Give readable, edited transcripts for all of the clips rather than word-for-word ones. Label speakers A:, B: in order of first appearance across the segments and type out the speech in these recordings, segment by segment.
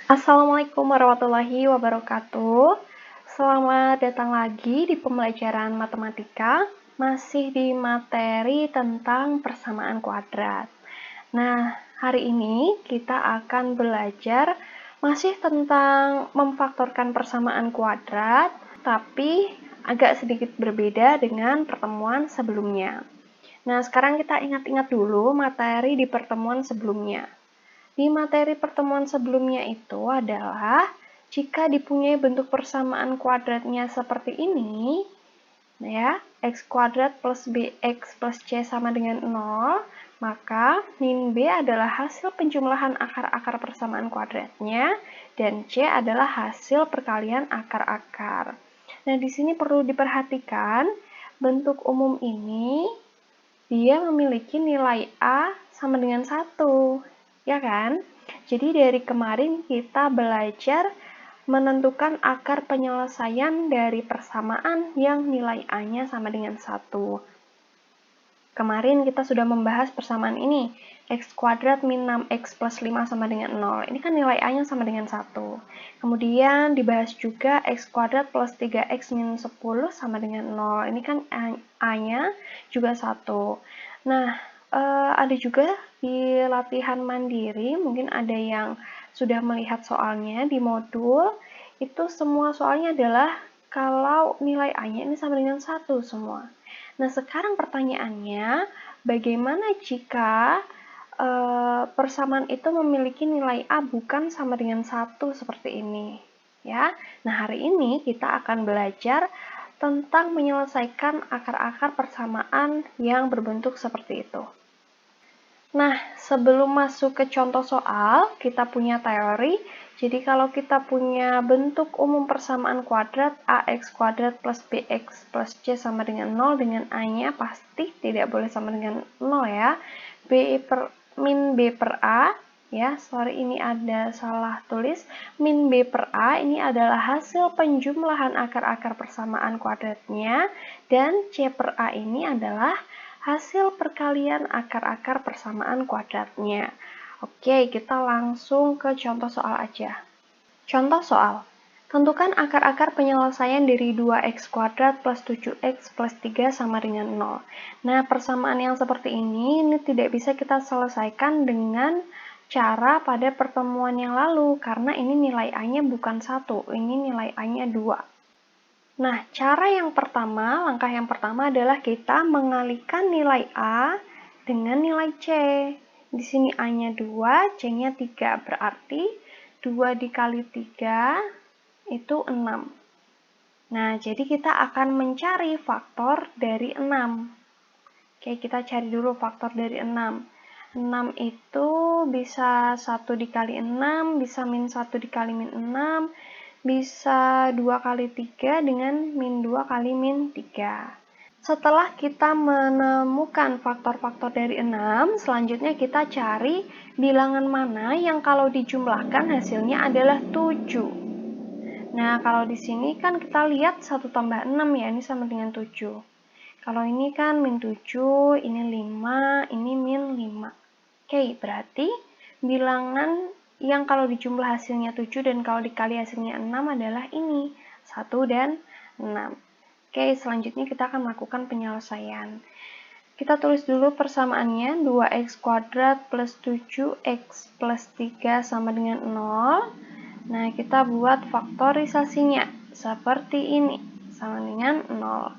A: Assalamualaikum warahmatullahi wabarakatuh. Selamat datang lagi di pembelajaran matematika, masih di materi tentang persamaan kuadrat. Nah, hari ini kita akan belajar masih tentang memfaktorkan persamaan kuadrat, tapi agak sedikit berbeda dengan pertemuan sebelumnya. Nah, sekarang kita ingat-ingat dulu materi di pertemuan sebelumnya. Di materi pertemuan sebelumnya itu adalah jika dipunyai bentuk persamaan kuadratnya seperti ini, ya, x kuadrat plus bx plus c sama dengan 0, maka min b adalah hasil penjumlahan akar-akar persamaan kuadratnya dan c adalah hasil perkalian akar-akar. Nah, di sini perlu diperhatikan bentuk umum ini dia memiliki nilai a sama dengan 1. Ya kan? Jadi dari kemarin kita belajar menentukan akar penyelesaian dari persamaan yang nilai A-nya sama dengan 1. Kemarin kita sudah membahas persamaan ini, x kuadrat min 6x plus 5 sama dengan 0. Ini kan nilai A-nya sama dengan 1. Kemudian dibahas juga x kuadrat plus 3x min 10 sama dengan 0. Ini kan A-nya juga 1. Nah, ada juga di latihan mandiri, mungkin ada yang sudah melihat soalnya di modul, itu semua soalnya adalah kalau nilai A-nya ini sama dengan 1 semua. Nah, sekarang pertanyaannya, bagaimana jika persamaan itu memiliki nilai A bukan sama dengan 1 seperti ini? Ya. Nah, hari ini kita akan belajar tentang menyelesaikan akar-akar persamaan yang berbentuk seperti itu. Nah, sebelum masuk ke contoh soal, kita punya teori. Jadi kalau kita punya bentuk umum persamaan kuadrat ax kuadrat plus bx plus c sama dengan 0 dengan a-nya pasti tidak boleh sama dengan 0 ya. Min b per a, ya, sorry ini ada salah tulis. Min b per a ini adalah hasil penjumlahan akar-akar persamaan kuadratnya dan c per a ini adalah hasil perkalian akar-akar persamaan kuadratnya. Oke, kita langsung ke contoh soal aja. Contoh soal. Tentukan akar-akar penyelesaian dari 2x kuadrat plus 7x plus 3 sama dengan 0. Nah, persamaan yang seperti ini tidak bisa kita selesaikan dengan cara pada pertemuan yang lalu, karena ini nilai A-nya bukan 1, ini nilai A-nya 2. Nah, langkah yang pertama adalah kita mengalihkan nilai A dengan nilai C. Di sini A-nya 2, C-nya 3, berarti 2 dikali 3 itu 6. Nah, jadi kita akan mencari faktor dari 6. Oke, kita cari dulu faktor dari 6. 6 itu bisa 1 dikali 6, bisa min 1 dikali min 6, bisa 2 kali 3 dengan min 2 kali min 3. Setelah kita menemukan faktor-faktor dari 6, selanjutnya kita cari bilangan mana yang kalau dijumlahkan hasilnya adalah 7. Nah, kalau di sini kan kita lihat 1 tambah 6 ya, ini sama dengan 7. Kalau ini kan min 7, ini 5, ini min 5. Oke, berarti bilangan yang kalau dijumlah hasilnya 7 dan kalau dikali hasilnya 6 adalah ini, 1 dan 6. Oke, selanjutnya kita akan melakukan penyelesaian. Kita tulis dulu persamaannya, 2x kuadrat plus 7x plus 3 sama dengan 0. Nah, kita buat faktorisasinya seperti ini, sama dengan 0.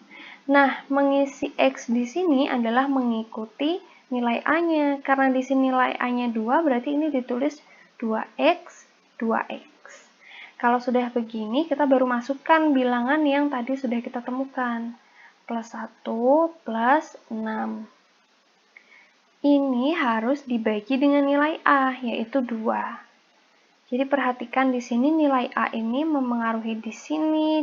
A: Nah, mengisi x di sini adalah mengikuti nilai A-nya. Karena di sini nilai A-nya 2, berarti ini ditulis 2x, 2x. Kalau sudah begini, kita baru masukkan bilangan yang tadi sudah kita temukan. Plus 1 plus 6. Ini harus dibagi dengan nilai A, yaitu 2. Jadi perhatikan di sini nilai A ini memengaruhi di sini,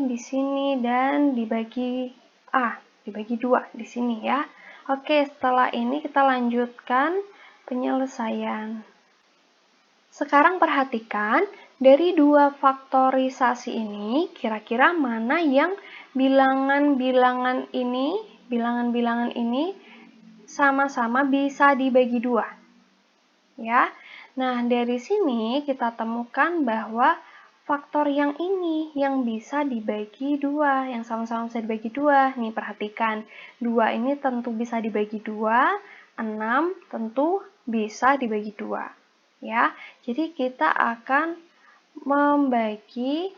A: dan dibagi A, dibagi 2 di sini ya. Oke, setelah ini kita lanjutkan penyelesaian. Sekarang perhatikan, dari dua faktorisasi ini, kira-kira mana yang bilangan-bilangan ini sama-sama bisa dibagi 2. Ya. Nah, dari sini kita temukan bahwa faktor yang ini yang bisa dibagi 2, yang sama-sama bisa dibagi 2. Nih, perhatikan. 2 ini tentu bisa dibagi 2, 6 tentu bisa dibagi 2. Ya, jadi kita akan membagi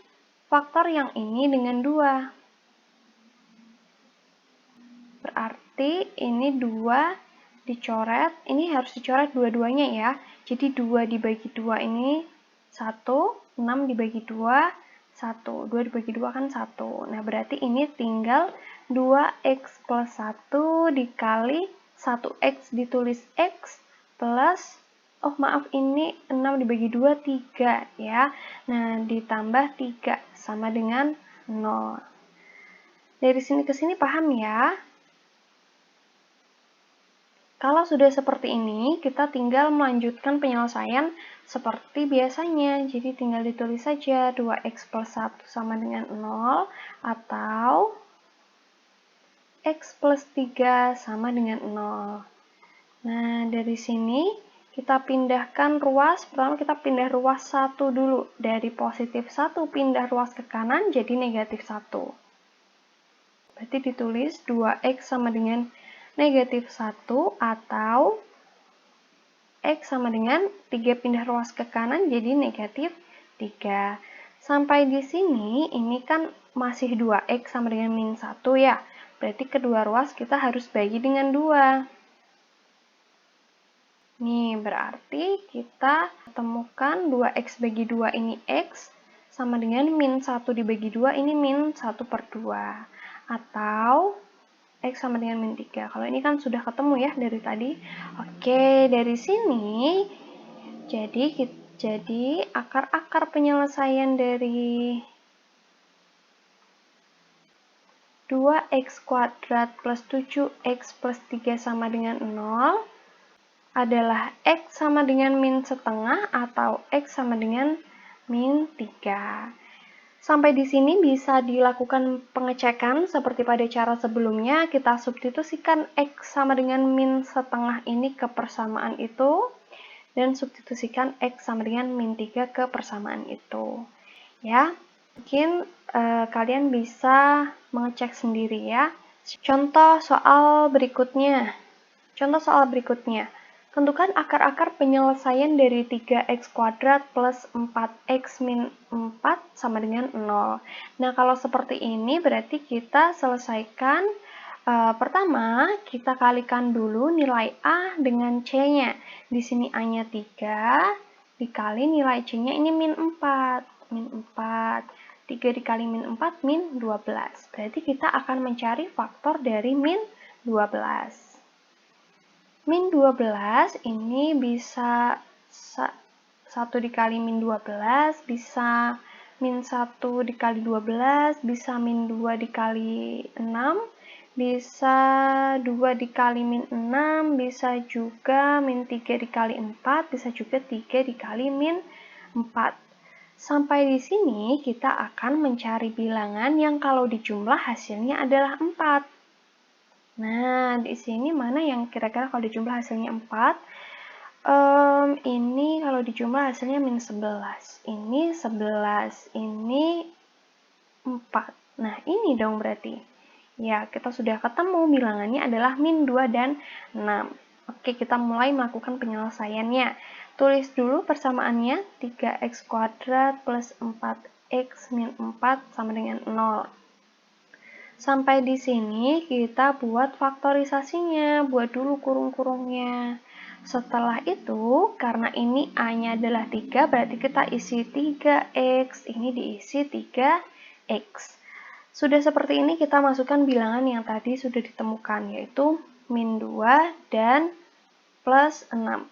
A: faktor yang ini dengan 2. Berarti ini 2 dicoret, ini harus dicoret dua-duanya ya. Jadi 2 dibagi 2 ini 1, 6 dibagi 2, 1. 2 dibagi 2 kan 1. Nah, berarti ini tinggal 2x plus 1 dikali 1x ditulis x plus, oh maaf, ini 6 dibagi 2, 3 ya. Nah, ditambah 3 sama dengan 0. Dari sini ke sini paham ya? Kalau sudah seperti ini, kita tinggal melanjutkan penyelesaian seperti biasanya. Jadi tinggal ditulis saja 2x plus 1 sama dengan 0, atau x plus 3 sama dengan 0. Nah, dari sini kita pindahkan ruas. Pertama kita pindah ruas 1 dulu. Dari positif 1 pindah ruas ke kanan jadi negatif 1. Berarti ditulis 2x sama dengan negatif 1, atau X sama dengan 3 pindah ruas ke kanan jadi negatif 3. Sampai di sini ini kan masih 2X sama dengan min 1 ya. Berarti kedua ruas kita harus bagi dengan 2. Nih, berarti kita temukan 2X bagi 2 ini X sama dengan min 1 dibagi 2 ini min 1 per 2. Atau X sama dengan min 3. Kalau ini kan sudah ketemu ya dari tadi. Oke, dari sini jadi akar-akar penyelesaian dari 2x kuadrat plus 7x plus 3 sama dengan 0 adalah x sama dengan min setengah atau x sama dengan min 3. Sampai di sini bisa dilakukan pengecekan seperti pada cara sebelumnya. Kita substitusikan X sama dengan min setengah ini ke persamaan itu, dan substitusikan X sama dengan min 3 ke persamaan itu. Ya, mungkin kalian bisa mengecek sendiri ya. Contoh soal berikutnya. Tentukan akar-akar penyelesaian dari 3x kuadrat plus 4x min 4 sama dengan 0. Nah, kalau seperti ini berarti kita selesaikan. Pertama, kita kalikan dulu nilai A dengan C-nya. Di sini A-nya 3, dikali nilai C-nya ini min 4. Min 4. 3 dikali min 4, min 12. Berarti kita akan mencari faktor dari min 12. Min 12 ini bisa 1 dikali min 12, bisa min 1 dikali 12, bisa min 2 dikali 6, bisa 2 dikali min 6, bisa juga min 3 dikali 4, bisa juga 3 dikali min 4. Sampai di sini kita akan mencari bilangan yang kalau dijumlah hasilnya adalah 4. Nah, di sini mana yang kira-kira kalau dijumlah hasilnya 4? Ini kalau dijumlah hasilnya min 11. Ini 11. Ini 4. Nah, ini dong berarti. Ya, kita sudah ketemu bilangannya adalah min 2 dan 6. Oke, kita mulai melakukan penyelesaiannya. Tulis dulu persamaannya. 3x kuadrat plus 4x min 4 sama dengan 0. Sampai di sini kita buat faktorisasinya, buat dulu kurung-kurungnya. Setelah itu, karena ini A-nya adalah 3, berarti kita isi 3x, ini diisi 3x. Sudah seperti ini kita masukkan bilangan yang tadi sudah ditemukan, yaitu min 2 dan plus 6.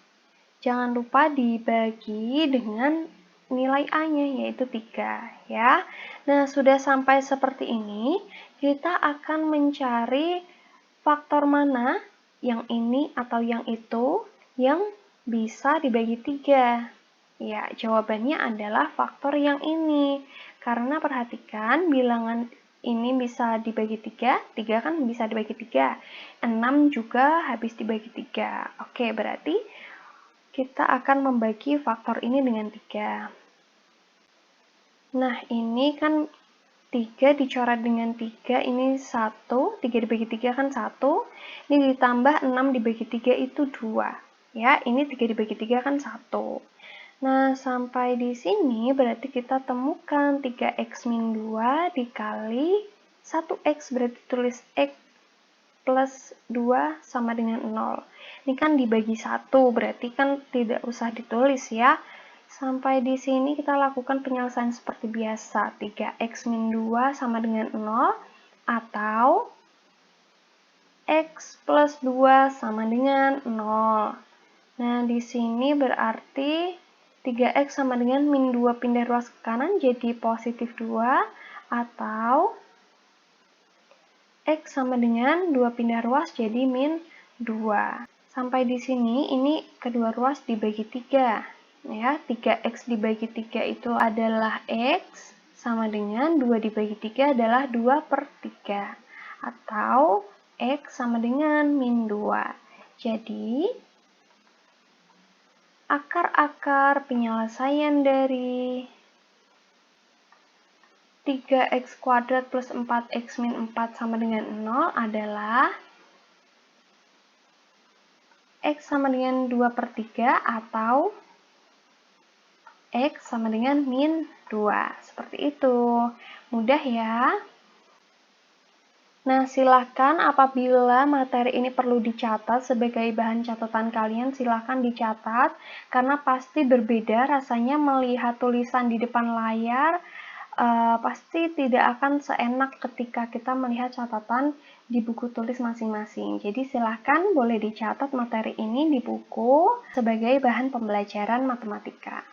A: Jangan lupa dibagi dengan nilai A-nya, yaitu 3 ya. Nah, sudah sampai seperti ini, kita akan mencari faktor mana, yang ini atau yang itu, yang bisa dibagi 3. Ya, jawabannya adalah faktor yang ini. Karena perhatikan, bilangan ini bisa dibagi 3, 3 kan bisa dibagi 3, 6 juga habis dibagi 3. Oke, berarti kita akan membagi faktor ini dengan 3. Nah, ini kan 3 dicoret dengan 3, ini 1, 3 dibagi 3 kan 1, ini ditambah 6 dibagi 3 itu 2. Ya, ini 3 dibagi 3 kan 1. Nah, sampai di sini berarti kita temukan 3x min 2 dikali 1x, berarti tulis x plus 2 sama dengan 0. Ini kan dibagi 1, berarti kan tidak usah ditulis ya. Sampai di sini kita lakukan penyelesaian seperti biasa. 3x min 2 sama dengan 0, atau x plus 2 sama dengan 0. Nah, di sini berarti 3x sama dengan min 2 pindah ruas ke kanan jadi positif 2, atau X sama dengan 2 pindah ruas jadi min 2. Sampai di sini ini kedua ruas dibagi 3. Ya, 3x dibagi 3 itu adalah X sama dengan 2 dibagi 3 adalah 2 per 3. Atau X sama dengan min 2. Jadi, akar-akar penyelesaian dari 3x kuadrat plus 4x min 4 sama dengan 0 adalah x sama dengan 2 per 3 atau x sama dengan min 2. Seperti itu. Mudah ya. Nah, silakan apabila materi ini perlu dicatat sebagai bahan catatan kalian, silakan dicatat. Karena pasti berbeda rasanya melihat tulisan di depan layar. Pasti tidak akan seenak ketika kita melihat catatan di buku tulis masing-masing. Jadi silahkan boleh dicatat materi ini di buku sebagai bahan pembelajaran matematika.